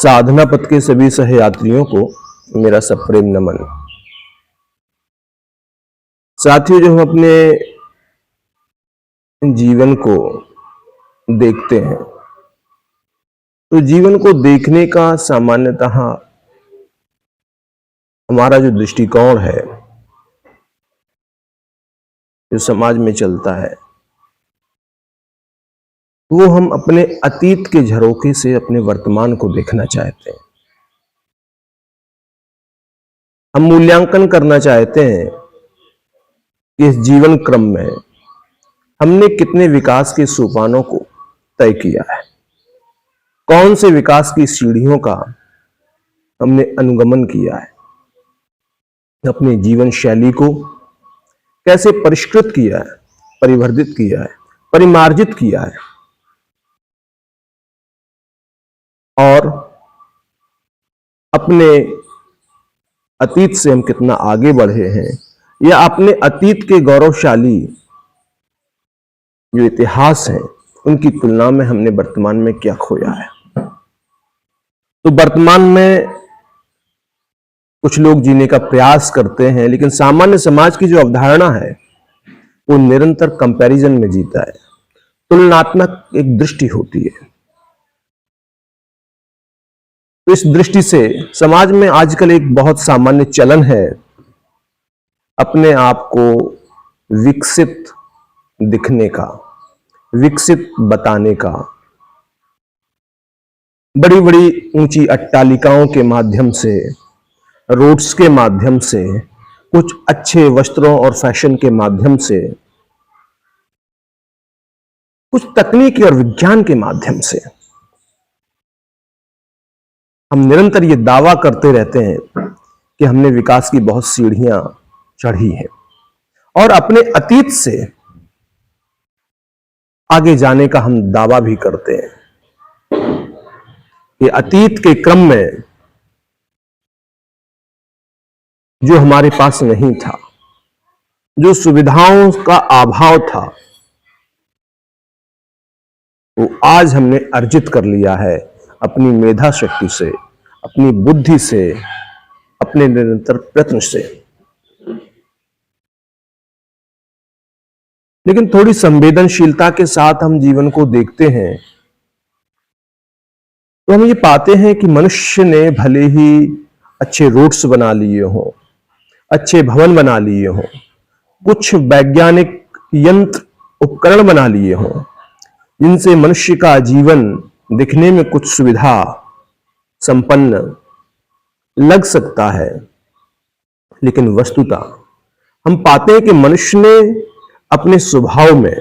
साधना पथ के सभी सहयात्रियों को मेरा सप्रेम नमन। साथियों, जो हम अपने जीवन को देखते हैं तो जीवन को देखने का सामान्यतः हमारा जो दृष्टिकोण है, जो समाज में चलता है, वो हम अपने अतीत के झरोखे से अपने वर्तमान को देखना चाहते हैं। हम मूल्यांकन करना चाहते हैं कि इस जीवन क्रम में हमने कितने विकास के सोपानों को तय किया है, कौन से विकास की सीढ़ियों का हमने अनुगमन किया है, अपने जीवन शैली को कैसे परिष्कृत किया है, परिवर्धित किया है, परिमार्जित किया है, और अपने अतीत से हम कितना आगे बढ़े हैं, या अपने अतीत के गौरवशाली जो इतिहास है उनकी तुलना में हमने वर्तमान में क्या खोया है। तो वर्तमान में कुछ लोग जीने का प्रयास करते हैं, लेकिन सामान्य समाज की जो अवधारणा है वो निरंतर कंपैरिजन में जीता है, तुलनात्मक एक दृष्टि होती है। तो इस दृष्टि से समाज में आजकल एक बहुत सामान्य चलन है अपने आप को विकसित दिखने का, विकसित बताने का। बड़ी बड़ी ऊंची अट्टालिकाओं के माध्यम से, रोड्स के माध्यम से, कुछ अच्छे वस्त्रों और फैशन के माध्यम से, कुछ तकनीकी और विज्ञान के माध्यम से हम निरंतर ये दावा करते रहते हैं कि हमने विकास की बहुत सीढ़ियां चढ़ी हैं, और अपने अतीत से आगे जाने का हम दावा भी करते हैं कि अतीत के क्रम में जो हमारे पास नहीं था, जो सुविधाओं का अभाव था, वो आज हमने अर्जित कर लिया है अपनी मेधा शक्ति से, अपनी बुद्धि से, अपने निरंतर प्रयत्न से। लेकिन थोड़ी संवेदनशीलता के साथ हम जीवन को देखते हैं तो हम ये पाते हैं कि मनुष्य ने भले ही अच्छे रोड्स बना लिए हों, अच्छे भवन बना लिए हों, कुछ वैज्ञानिक यंत्र उपकरण बना लिए हों, जिनसे मनुष्य का जीवन दिखने में कुछ सुविधा संपन्न लग सकता है, लेकिन वस्तुतः हम पाते हैं कि मनुष्य ने अपने स्वभाव में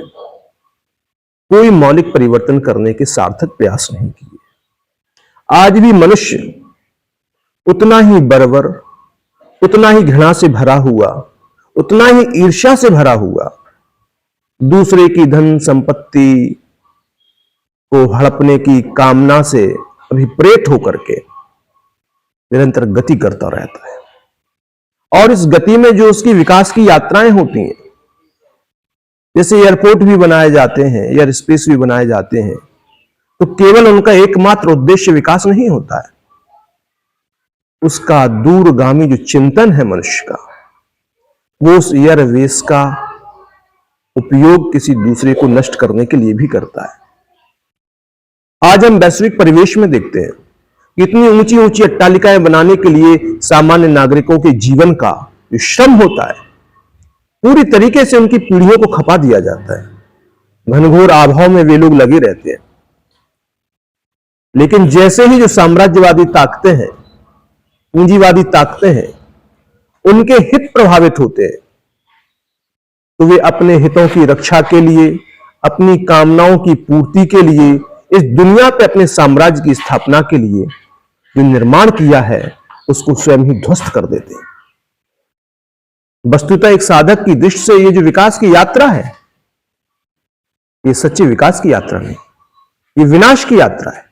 कोई मौलिक परिवर्तन करने के सार्थक प्रयास नहीं किए। आज भी मनुष्य उतना ही बर्बर, उतना ही घृणा से भरा हुआ, उतना ही ईर्ष्या से भरा हुआ, दूसरे की धन संपत्ति को हड़पने की कामना से अभिप्रेत होकर के निरंतर गति करता रहता है। और इस गति में जो उसकी विकास की यात्राएं होती हैं, जैसे एयरपोर्ट भी बनाए जाते हैं, एयर स्पेस भी बनाए जाते हैं, तो केवल उनका एकमात्र उद्देश्य विकास नहीं होता है, उसका दूरगामी जो चिंतन है मनुष्य का, वो उस एयरवेस का उपयोग किसी दूसरे को नष्ट करने के लिए भी करता है। आज हम वैश्विक परिवेश में देखते हैं कि इतनी ऊंची ऊंची अट्टालिकाएं बनाने के लिए सामान्य नागरिकों के जीवन का जो श्रम होता है, पूरी तरीके से उनकी पीढ़ियों को खपा दिया जाता है। घनघोर अभाव में वे लोग लगे रहते हैं। लेकिन जैसे ही जो साम्राज्यवादी ताकतें हैं, पूंजीवादी ताकतें हैं, उनके हित प्रभावित होते हैं, तो वे अपने हितों की रक्षा के लिए, अपनी कामनाओं की पूर्ति के लिए, इस दुनिया पे अपने साम्राज्य की स्थापना के लिए जो निर्माण किया है उसको स्वयं ही ध्वस्त कर देते हैं। वस्तुतः एक साधक की दृष्टि से ये जो विकास की यात्रा है, ये सच्चे विकास की यात्रा नहीं, ये विनाश की यात्रा है।